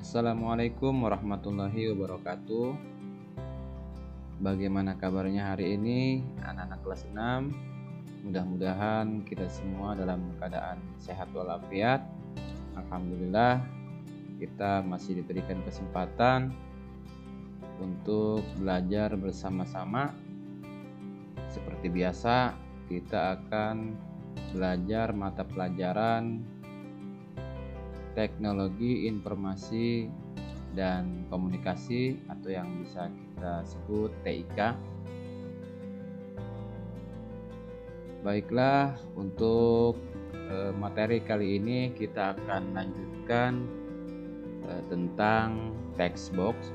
Assalamualaikum warahmatullahi wabarakatuh. Bagaimana kabarnya hari ini anak-anak kelas 6? Mudah-mudahan kita semua dalam keadaan sehat walafiat. Alhamdulillah kita masih diberikan kesempatan untuk belajar bersama-sama. Seperti biasa kita akan belajar mata pelajaran Teknologi Informasi dan Komunikasi atau yang bisa kita sebut TIK. Baiklah, untuk materi kali ini kita akan lanjutkan tentang text box.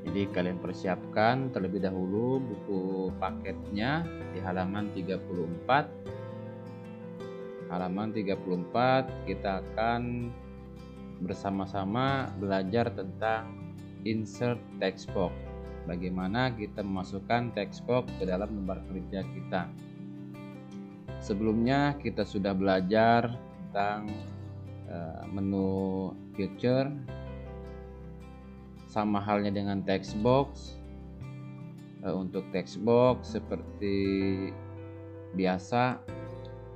Jadi kalian persiapkan terlebih dahulu buku paketnya di halaman 34. Halaman 34 kita akan bersama-sama belajar tentang insert text box. Bagaimana kita memasukkan text box ke dalam lembar kerja kita. Sebelumnya kita sudah belajar tentang menu feature, sama halnya dengan text box. Untuk text box seperti biasa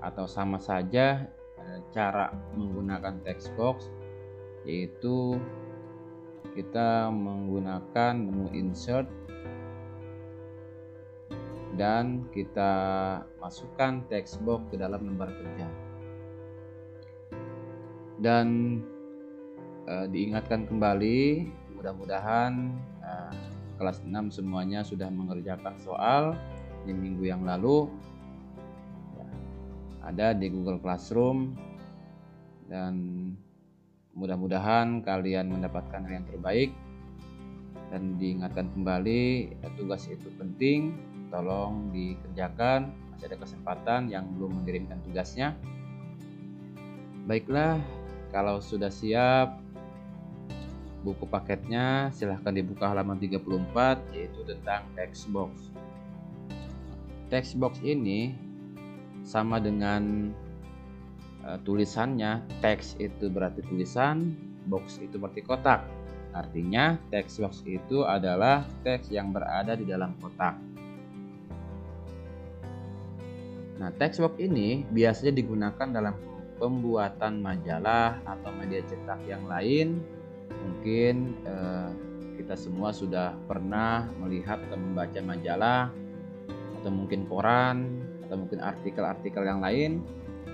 atau sama saja cara menggunakan text box, yaitu kita menggunakan menu insert dan kita masukkan text box ke dalam lembar kerja. Dan diingatkan kembali, mudah-mudahan kelas 6 semuanya sudah mengerjakan soal di minggu yang lalu. Ada di Google Classroom, dan mudah-mudahan kalian mendapatkan yang terbaik. Dan diingatkan kembali, tugas itu penting, tolong dikerjakan. Masih ada kesempatan yang belum mengirimkan tugasnya. Baiklah, kalau sudah siap buku paketnya, silahkan dibuka halaman 34, yaitu tentang text box. Text box ini sama dengan tulisannya. Teks itu berarti tulisan, box itu berarti kotak. Artinya text box itu adalah teks yang berada di dalam kotak. Nah, text box ini biasanya digunakan dalam pembuatan majalah atau media cetak yang lain. Mungkin kita semua sudah pernah melihat atau membaca majalah, atau mungkin koran, atau mungkin artikel-artikel yang lain,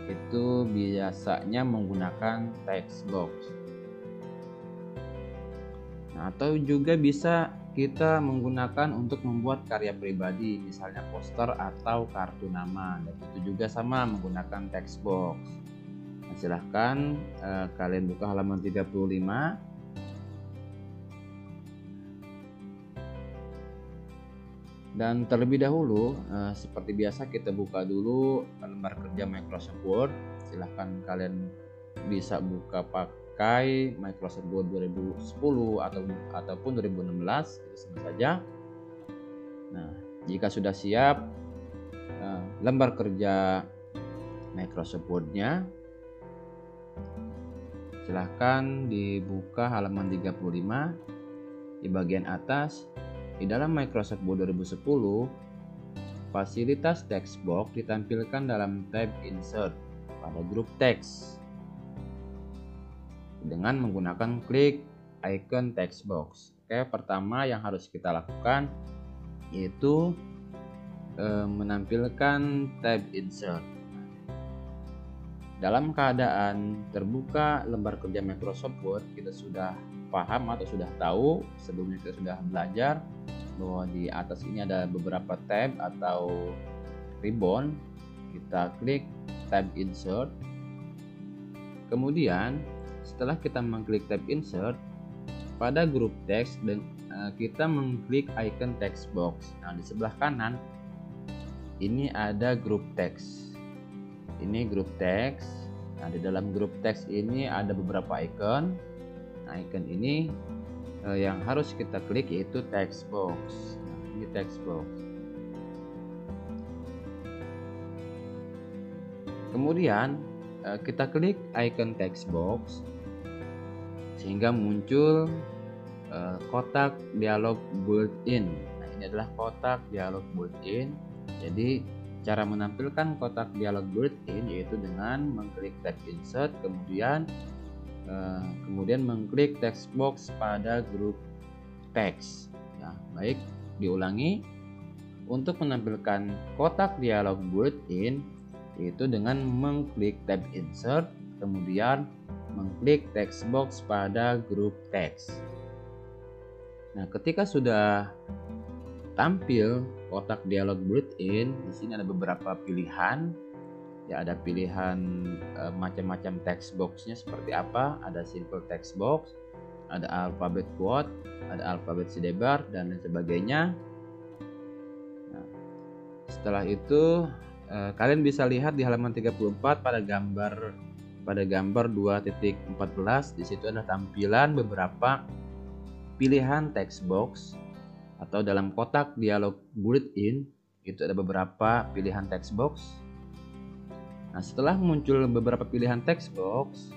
itu biasanya menggunakan text box. Nah, atau juga bisa kita menggunakan untuk membuat karya pribadi, misalnya poster atau kartu nama, dan itu juga sama menggunakan text box. Nah, silahkan kalian buka halaman 35. Dan terlebih dahulu, seperti biasa kita buka dulu lembar kerja Microsoft Word. Silahkan kalian bisa buka pakai Microsoft Word 2010 ataupun 2016, itu sama saja. Nah, jika sudah siap lembar kerja Microsoft Word-nya, silahkan dibuka halaman 35 di bagian atas. Di dalam Microsoft Word 2010, fasilitas text box ditampilkan dalam tab Insert pada grup teks dengan menggunakan klik icon text box. Oke, pertama yang harus kita lakukan yaitu menampilkan tab Insert. Dalam keadaan terbuka lembar kerja Microsoft Word, kita sudah paham atau sudah tahu, sebelumnya kita sudah belajar bahwa di atas ini ada beberapa tab atau ribbon. Kita klik tab Insert. Kemudian setelah kita mengklik tab Insert, pada grup teks kita mengklik icon text box. Nah, di sebelah kanan ini ada grup teks. Ini grup teks. Nah, di dalam grup teks ini ada beberapa icon. Nah, icon ini yang harus kita klik yaitu text box. Nah, ini text box. Kemudian kita klik icon text box. sehingga muncul kotak dialog built-in. Nah, ini adalah kotak dialog built-in. Jadi cara menampilkan kotak dialog built-in yaitu dengan mengklik tab insert, kemudian mengklik text box pada grup teks. Ya, baik, diulangi. Untuk menampilkan kotak dialog built-in yaitu dengan mengklik tab insert, kemudian mengklik text box pada grup teks. Nah, ketika sudah tampil kotak dialog built-in, di sini ada beberapa pilihan. Ya, ada pilihan macam-macam text boxnya seperti apa. Ada simple text box, ada alphabet quote, ada alphabet sidebar dan lain sebagainya. Nah, setelah itu kalian bisa lihat di halaman 34 pada gambar 2.14. Di situ ada tampilan beberapa pilihan text box atau dalam kotak dialog built-in itu ada beberapa pilihan text box. Nah, setelah muncul beberapa pilihan text box,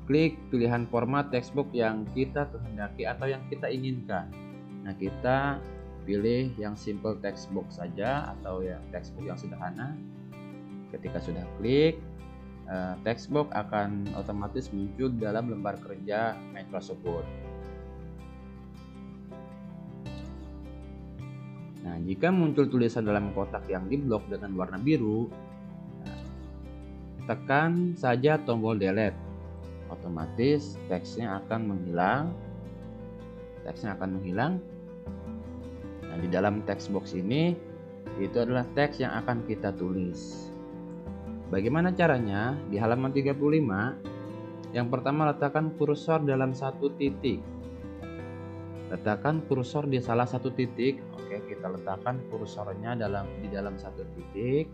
klik pilihan format text box yang kita kehendaki atau yang kita inginkan. Nah, kita pilih yang simple text box saja atau yang text box yang sederhana. Ketika sudah klik, text box akan otomatis muncul dalam lembar kerja Microsoft Word. Nah, jika muncul tulisan dalam kotak yang diblok dengan warna biru, tekan saja tombol delete. Otomatis teksnya akan menghilang. Nah, di dalam text box ini itu adalah teks yang akan kita tulis. Bagaimana caranya? Di halaman 35, yang pertama letakkan kursor dalam satu titik. Letakkan kursor di salah satu titik. Oke, kita letakkan kursornya di dalam satu titik.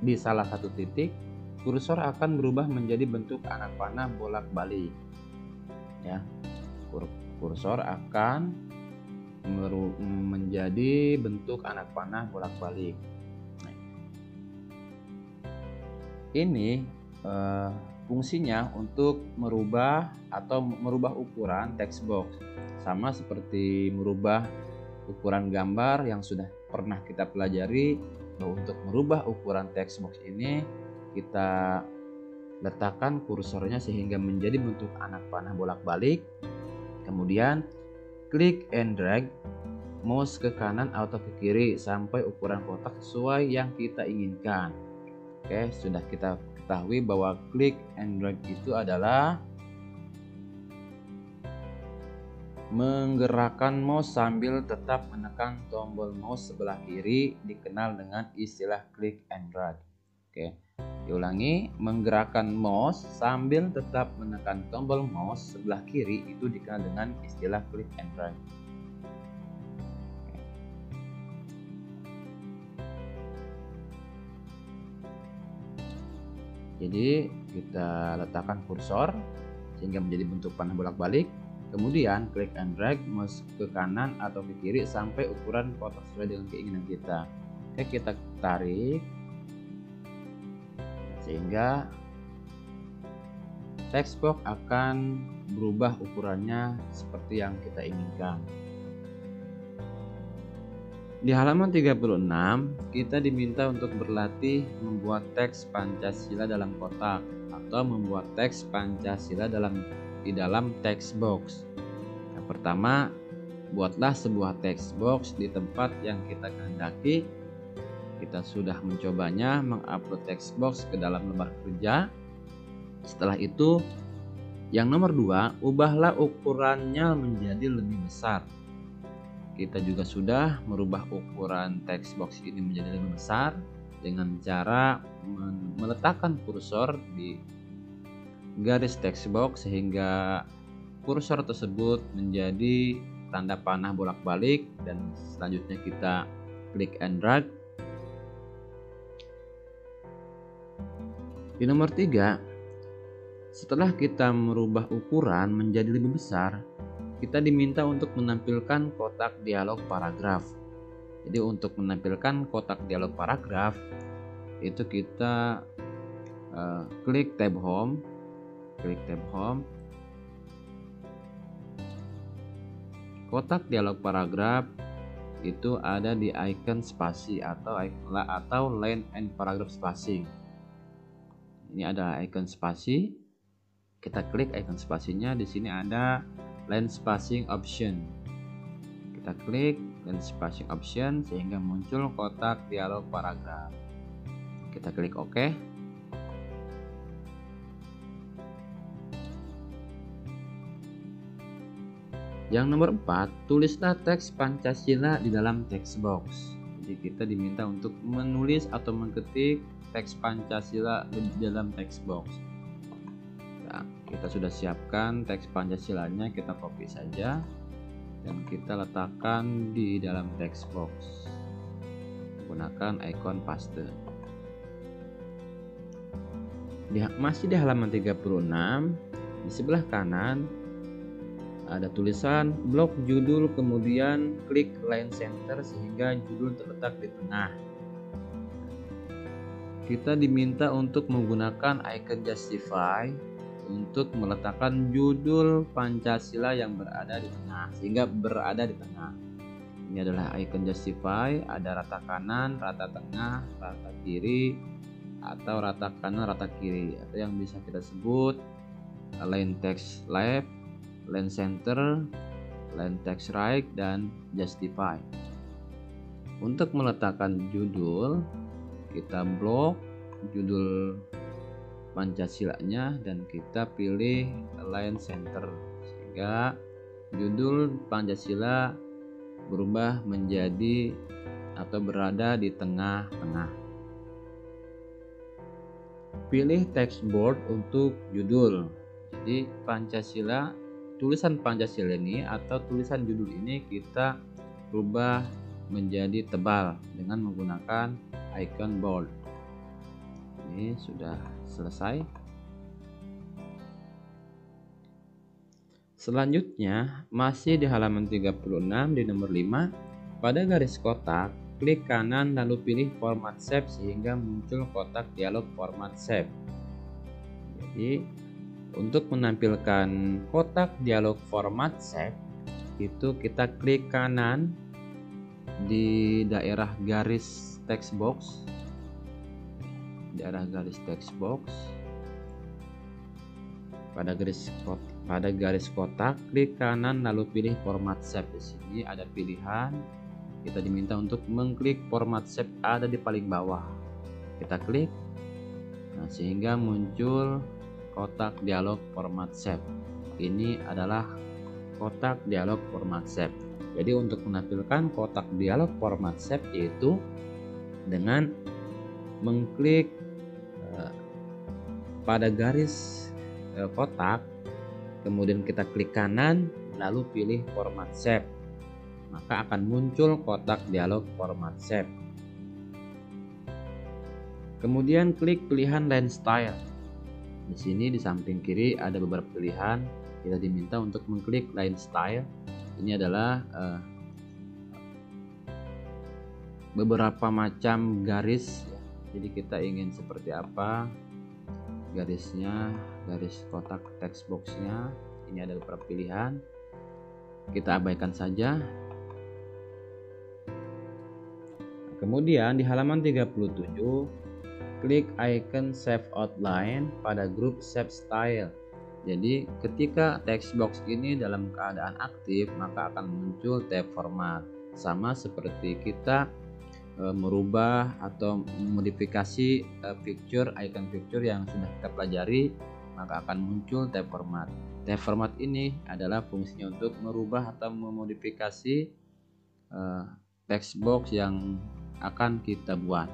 Di salah satu titik, kursor akan berubah menjadi bentuk anak panah bolak-balik. Ya, kursor akan menjadi bentuk anak panah bolak-balik. Nah, ini fungsinya untuk merubah ukuran text box, sama seperti merubah ukuran gambar yang sudah pernah kita pelajari. Bahwa untuk merubah ukuran text box ini kita letakkan kursornya sehingga menjadi bentuk anak panah bolak-balik, kemudian klik and drag mouse ke kanan atau ke kiri sampai ukuran kotak sesuai yang kita inginkan. Oke, sudah kita ketahui bahwa klik and drag itu adalah menggerakkan mouse sambil tetap menekan tombol mouse sebelah kiri, dikenal dengan istilah klik and drag. Oke, diulangi, menggerakkan mouse sambil tetap menekan tombol mouse sebelah kiri itu dikenal dengan istilah klik and drag. Jadi kita letakkan kursor sehingga menjadi bentuk panah bolak-balik. Kemudian klik and drag mouse ke kanan atau ke kiri sampai ukuran kotak sesuai dengan keinginan kita. Oke, kita tarik sehingga text box akan berubah ukurannya seperti yang kita inginkan. Di halaman 36 kita diminta untuk berlatih membuat teks Pancasila dalam kotak atau membuat teks Pancasila di dalam text box. Yang pertama, buatlah sebuah text box di tempat yang kita kehendaki. Kita sudah mencobanya mengupload text box ke dalam lembar kerja. Setelah itu, yang nomor 2, ubahlah ukurannya menjadi lebih besar. Kita juga sudah merubah ukuran text box ini menjadi lebih besar dengan cara meletakkan kursor di garis text box sehingga kursor tersebut menjadi tanda panah bolak-balik, dan selanjutnya kita klik and drag. Di nomor 3, setelah kita merubah ukuran menjadi lebih besar, kita diminta untuk menampilkan kotak dialog paragraf. Jadi untuk menampilkan kotak dialog paragraf itu kita klik tab home, kotak dialog paragraf itu ada di icon spasi atau line and paragraph spacing. Ini ada icon spasi. Kita klik icon spasinya, di sini ada line spacing option. Kita klik line spacing option sehingga muncul kotak dialog paragraf. Kita klik OK. Yang nomor 4, tulislah teks Pancasila di dalam text box. Jadi kita diminta untuk menulis atau mengetik teks Pancasila di dalam text box. Nah, kita sudah siapkan teks Pancasilanya, kita copy saja dan kita letakkan di dalam text box menggunakan ikon paste. Masih di halaman 36, di sebelah kanan ada tulisan blok judul, kemudian klik line center sehingga judul terletak di tengah. Kita diminta untuk menggunakan icon justify untuk meletakkan judul Pancasila yang berada di tengah, sehingga berada di tengah. Ini adalah icon justify, ada rata kanan, rata tengah, rata kiri, atau rata kanan, rata kiri, atau yang bisa kita sebut line text left, line center, line text right, dan justify. Untuk meletakkan judul, kita blok judul Pancasilanya dan kita pilih line center sehingga judul Pancasila berubah menjadi atau berada di tengah-tengah. Pilih text bold untuk judul. Jadi Pancasila, tulisan Pancasila ini atau tulisan judul ini kita rubah menjadi tebal dengan menggunakan icon bold. Ini sudah selesai. Selanjutnya masih di halaman 36 di nomor 5, pada garis kotak klik kanan lalu pilih format shape sehingga muncul kotak dialog format shape. Jadi untuk menampilkan kotak dialog format shape itu kita klik kanan di daerah garis text box, pada garis kotak klik kanan lalu pilih format shape. Di sini ada pilihan, kita diminta untuk mengklik format shape ada di paling bawah. Kita klik, nah, sehingga muncul kotak dialog format shape. Ini adalah kotak dialog format shape. Jadi untuk menampilkan kotak dialog format shape yaitu dengan mengklik pada garis kotak, kemudian kita klik kanan lalu pilih format shape, maka akan muncul kotak dialog format shape. Kemudian klik pilihan line style. Di sini di samping kiri ada beberapa pilihan, kita diminta untuk mengklik line style. Ini adalah beberapa macam garis, jadi kita ingin seperti apa garisnya, garis kotak text boxnya. Ini ada beberapa pilihan, kita abaikan saja. Kemudian di halaman 37 klik icon save outline pada grup save style. Jadi ketika text box ini dalam keadaan aktif maka akan muncul tab format, sama seperti kita merubah atau modifikasi icon picture yang sudah kita pelajari, maka akan muncul tab format. Tab format ini adalah fungsinya untuk merubah atau memodifikasi text box yang akan kita buat.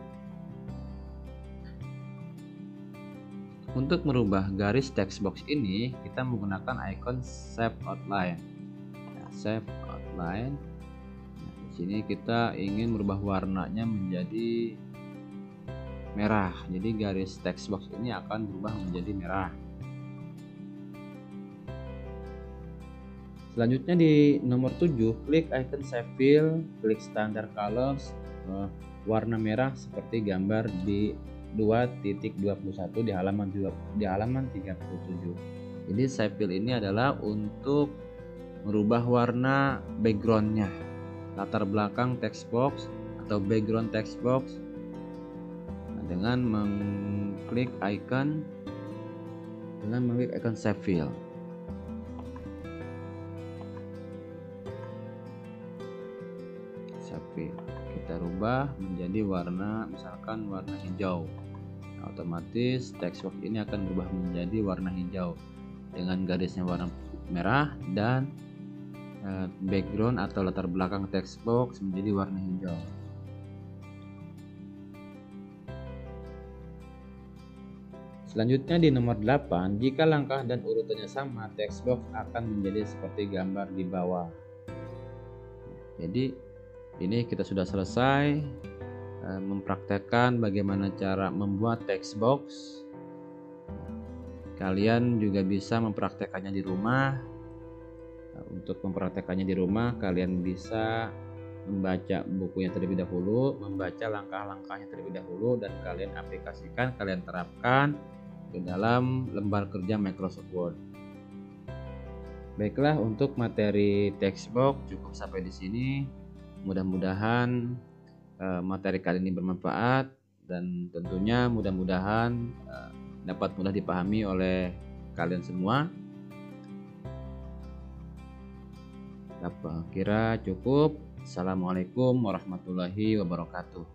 Untuk merubah garis text box ini kita menggunakan icon save outline. Save outline. Di sini kita ingin merubah warnanya menjadi merah. Jadi garis text box ini akan berubah menjadi merah. Selanjutnya di nomor 7 klik icon save fill, klik standard colors, warna merah seperti gambar di 2.21 di halaman 37. Jadi save fill ini adalah untuk merubah warna backgroundnya, latar belakang text box atau background text box, dengan mengklik icon save file. Kita rubah menjadi warna, misalkan warna hijau. Nah, otomatis text box ini akan berubah menjadi warna hijau dengan garisnya warna merah dan background atau latar belakang text box menjadi warna hijau. Selanjutnya di nomor 8, jika langkah dan urutannya sama, text box akan menjadi seperti gambar di bawah. Jadi ini kita sudah selesai mempraktekkan bagaimana cara membuat text box. Kalian juga bisa mempraktekannya di rumah. Untuk mempraktekannya di rumah, kalian bisa membaca bukunya terlebih dahulu, membaca langkah-langkahnya terlebih dahulu, dan kalian aplikasikan, kalian terapkan ke dalam lembar kerja Microsoft Word. Baiklah, untuk materi text box cukup sampai di sini. Mudah-mudahan materi kali ini bermanfaat dan tentunya mudah-mudahan dapat mudah dipahami oleh kalian semua. Kira cukup. Assalamualaikum warahmatullahi wabarakatuh.